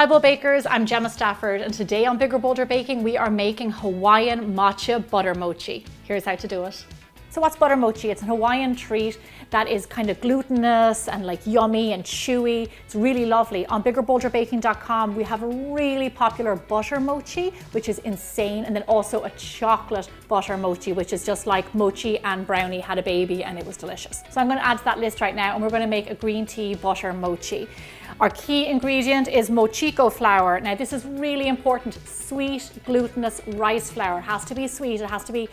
Hi Bold Bakers, I'm Gemma Stafford, and today on Bigger Bolder Baking we are making Hawaiian Matcha Butter Mochi. Here's how to do it. So what's butter mochi? It's a Hawaiian treat that is kind of glutinous and like yummy and chewy. It's really lovely. On biggerbolderbaking.com we have a really popular butter mochi, which is insane, and then also a chocolate butter mochi, which is just like mochi and brownie had a baby and it was delicious. So I'm going to add to that list right now, and we're going to make a green tea butter mochi. Our key ingredient is mochiko flour. Now this is really important, sweet glutinous rice flour. It has to be sweet, it has to be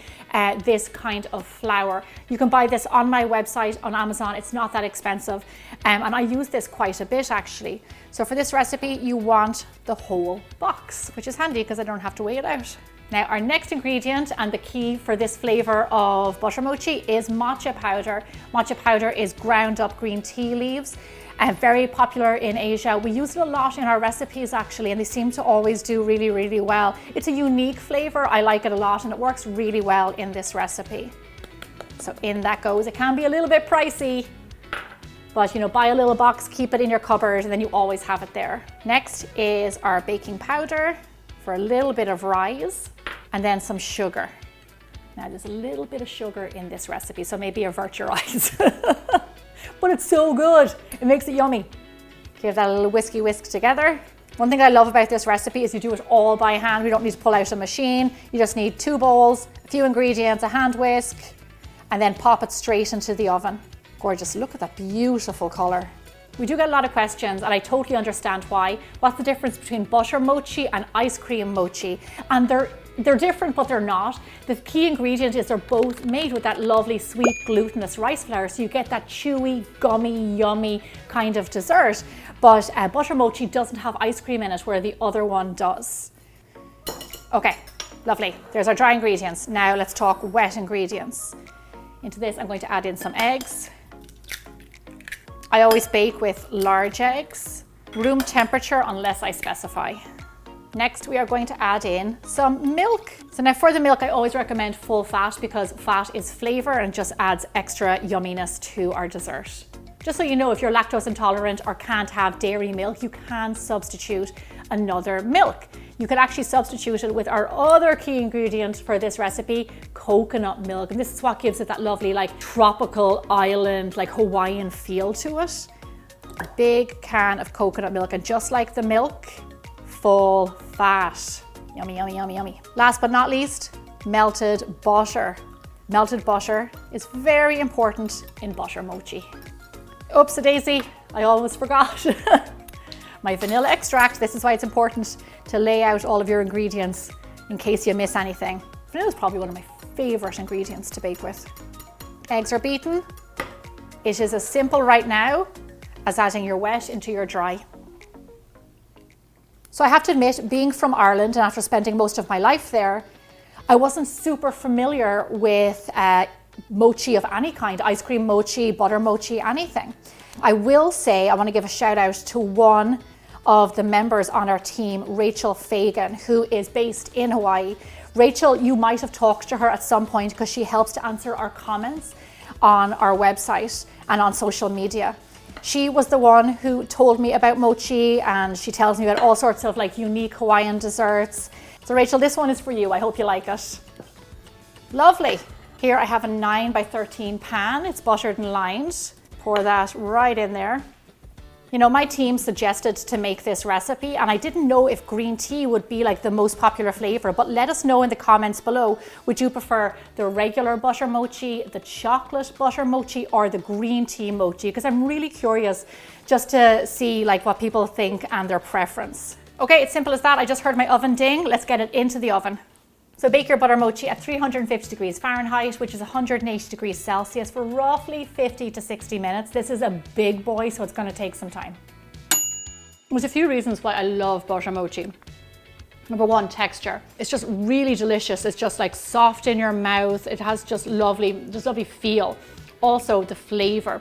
this kind of flour. You can buy this on my website on Amazon, it's not that expensive. And I use this quite a bit actually. So for this recipe you want the whole box, which is handy because I don't have to weigh it out. Now our next ingredient and the key for this flavor of butter mochi is matcha powder. Matcha powder is ground up green tea leaves. Very popular in Asia. We use it a lot in our recipes actually, and they seem to always do really, really well. It's a unique flavor. I like it a lot, and it works really well in this recipe. So in that goes. It can be a little bit pricey, but you know, buy a little box, keep it in your cupboard, and then you always have it there. Next is our baking powder for a little bit of rise, and then some sugar. Now there's a little bit of sugar in this recipe, so maybe avert your eyes. But it's so good, it makes it yummy. Give that a little whisk together. One thing I love about this recipe is you do it all by hand. We don't need to pull out a machine. You just need 2 bowls, a few ingredients, a hand whisk, and then pop it straight into the oven. Gorgeous, look at that beautiful color. We do get a lot of questions, and I totally understand why. What's the difference between butter mochi and ice cream mochi? And they're different, but they're not. The key ingredient is they're both made with that lovely sweet glutinous rice flour, so you get that chewy, gummy, yummy kind of dessert. But butter mochi doesn't have ice cream in it, where the other one does. Okay, lovely. There's our dry ingredients. Now let's talk wet ingredients. Into this I'm going to add in some eggs. I always bake with large eggs, room temperature unless I specify. Next, we are going to add in some milk. So now for the milk, I always recommend full fat because fat is flavor and just adds extra yumminess to our dessert. Just so you know, if you're lactose intolerant or can't have dairy milk, you can substitute another milk. You could actually substitute it with our other key ingredient for this recipe, coconut milk. And this is what gives it that lovely like tropical island, like Hawaiian feel to it. A big can of coconut milk, and just like the milk, full fat. Yummy, yummy, yummy, yummy. Last but not least, melted butter. Melted butter is very important in butter mochi. Oops a daisy, I almost forgot. My vanilla extract. This is why it's important to lay out all of your ingredients in case you miss anything. Vanilla is probably one of my favorite ingredients to bake with. Eggs are beaten. It is as simple right now as adding your wet into your dry. So I have to admit, being from Ireland and after spending most of my life there, I wasn't super familiar with mochi of any kind, ice cream mochi, butter mochi, anything. I will say I want to give a shout out to one of the members on our team, Rachel Fagan, who is based in Hawaii. Rachel, you might have talked to her at some point because she helps to answer our comments on our website and on social media. She was the one who told me about mochi, and she tells me about all sorts of like unique Hawaiian desserts. So Rachel, this one is for you. I hope you like it. Lovely. Here I have a 9 by 13 pan. It's buttered and lined. Pour that right in there. You know, my team suggested to make this recipe, and I didn't know if green tea would be like the most popular flavor, but let us know in the comments below, would you prefer the regular butter mochi, the chocolate butter mochi, or the green tea mochi? Because I'm really curious just to see like what people think and their preference. Okay, it's simple as that. I just heard my oven ding. Let's get it into the oven. So bake your butter mochi at 350 degrees Fahrenheit, which is 180 degrees Celsius, for roughly 50 to 60 minutes. This is a big boy, so it's going to take some time. There's a few reasons why I love butter mochi. Number one, texture. It's just really delicious. It's just like soft in your mouth. It has just lovely feel. Also, the flavor.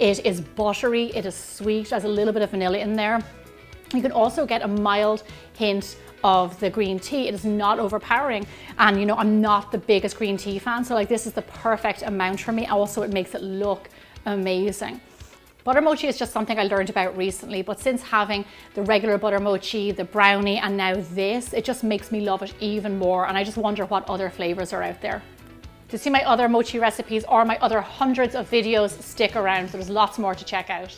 It is buttery, it is sweet, there's a little bit of vanilla in there. You can also get a mild hint of the green tea. It is not overpowering, and you know, I'm not the biggest green tea fan, so like this is the perfect amount for me. Also, it makes it look amazing. Butter mochi is just something I learned about recently, but since having the regular butter mochi, the brownie, and now this, it just makes me love it even more, and I just wonder what other flavors are out there. To see my other mochi recipes or my other hundreds of videos, stick around. There's lots more to check out.